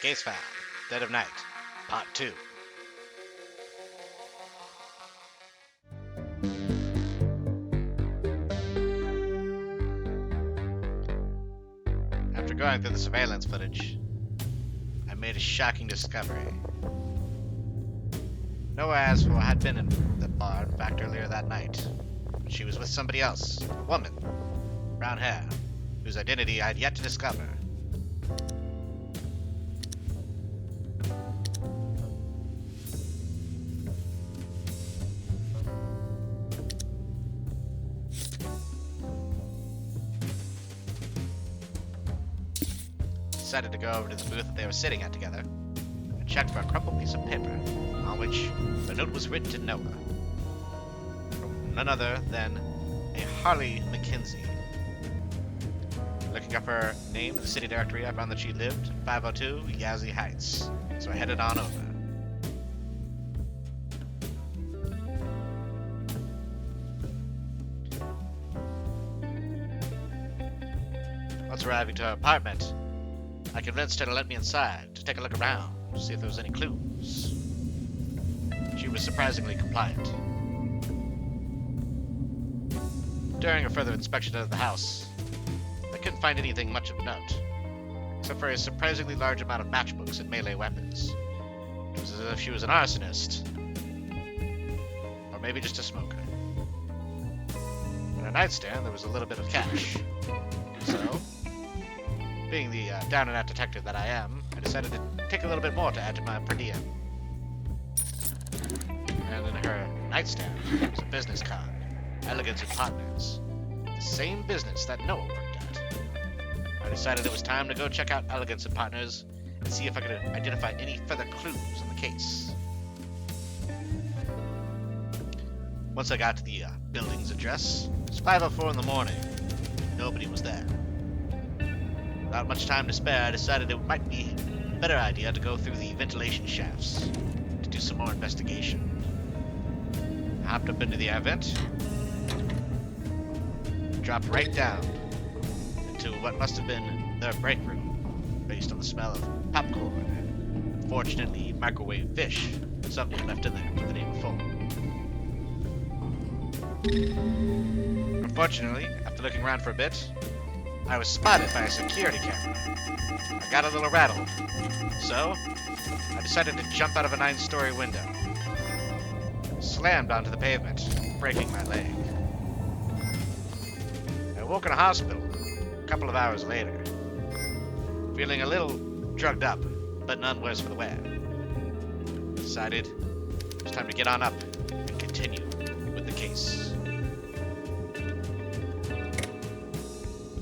Case Found, Dead of Night, Part 2. After going through the surveillance footage, I made a shocking discovery. Nowheresville had been in the bar, in fact, earlier that night. She was with somebody else, a woman, brown hair, whose identity I had yet to discover. Decided to go over to the booth that they were sitting at together and checked for a crumpled piece of paper on which the note was written to Noah from none other than a Harley McKenzie. Looking up her name in the city directory, I found that she lived at 502 Yazzie Heights, so I headed on over. Once arriving to her apartment, I convinced her to let me inside to take a look around to see if there was any clues. She was surprisingly compliant. During a further inspection of the house, I couldn't find anything much of note, except for a surprisingly large amount of matchbooks and melee weapons. It was as if she was an arsonist, or maybe just a smoker. In her nightstand, there was a little bit of cash. So, being the down-and-out detective that I am, I decided to take a little bit more to add to my per diem. And in her nightstand was a business card, Elegance and Partners, the same business that Noah worked at. I decided it was time to go check out Elegance and Partners and see if I could identify any further clues on the case. Once I got to the building's address, it was 5:04 in the morning. Nobody was there. Without much time to spare, I decided it might be a better idea to go through the ventilation shafts to do some more investigation. I hopped up into the air vent, dropped right down into what must have been their break room, based on the smell of popcorn and, unfortunately, microwave fish, something left in there for the day before. Unfortunately, after looking around for a bit, I was spotted by a security camera. I got a little rattled, so I decided to jump out of a 9-story window. Slammed onto the pavement, breaking my leg. I woke in a hospital a couple of hours later, feeling a little drugged up, but none worse for the wear. Decided it was time to get on up and continue with the case.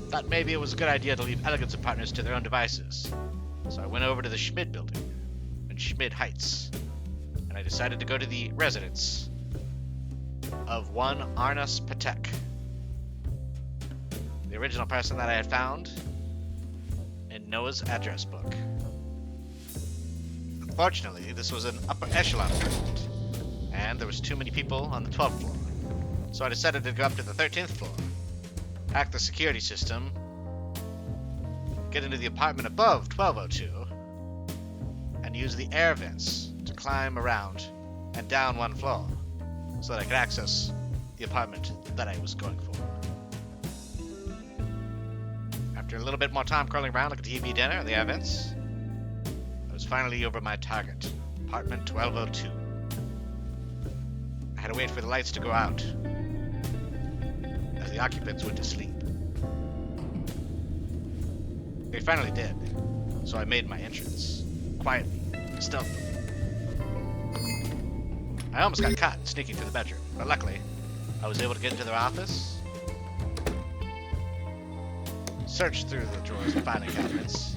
Thought maybe it was a good idea to leave Elegance and Partners to their own devices, so I went over to the Schmid building in Schmid Heights, and I decided to go to the residence of one Arnas Patek, the original person that I had found in Noah's address book. Unfortunately, this was an upper echelon apartment, and there was too many people on the 12th floor, so I decided to go up to the 13th floor, hack the security system, get into the apartment above 1202, and use the air vents to climb around and down one floor so that I could access the apartment that I was going for. After a little bit more time crawling around like a TV dinner in the air vents, I was finally over my target, apartment 1202. I had to wait for the lights to go out as the occupants went to sleep. They finally did, so I made my entrance, quietly, stealthily. I almost got caught sneaking through the bedroom, but luckily, I was able to get into their office, search through the drawers and filing cabinets,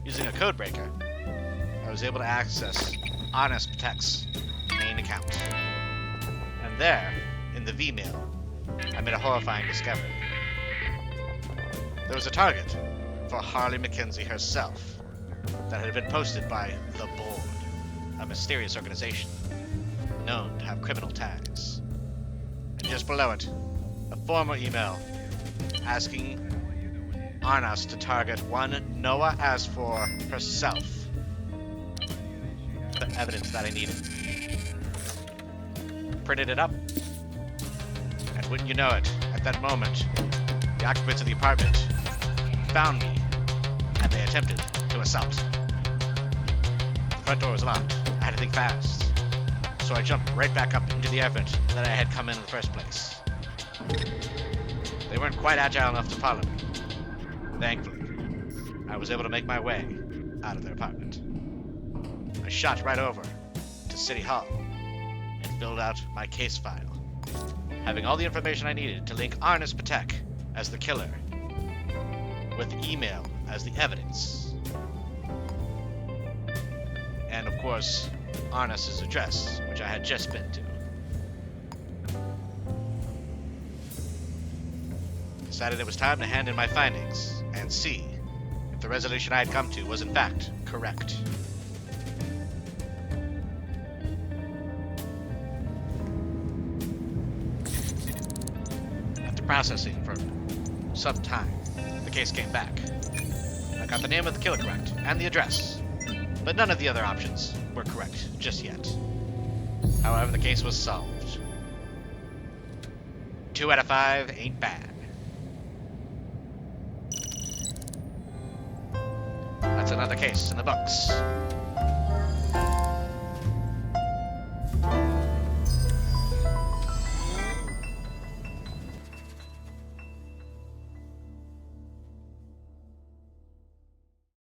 using a code breaker, I was able to access Arnas Patek's main account. And there, in the V-mail, I made a horrifying discovery. There was a target for Harley McKenzie herself that had been posted by The Board. a mysterious organization known to have criminal ties. And just below it, a formal email asking Arnas to target one Nowheresville herself. The evidence that I needed. Printed it up, and wouldn't you know it, at that moment, the occupants of the apartment found me, and they attempted to assault. The front door was locked. I had to think fast, so I jumped right back up into the air vent that I had come in the first place. They weren't quite agile enough to follow me. Thankfully, I was able to make my way out of their apartment. I shot right over to City Hall and filled out my case file, having all the information I needed to link Arnas Patek as the killer with email as the evidence. And of course, Arnas' address, which I had just been to. Decided it was time to hand in my findings and see if the resolution I had come to was in fact correct. After processing for some time, the case came back. I got the name of the killer correct and the address, but none of the other options were correct just yet. However, the case was solved. 2 out of 5 ain't bad. That's another case in the books.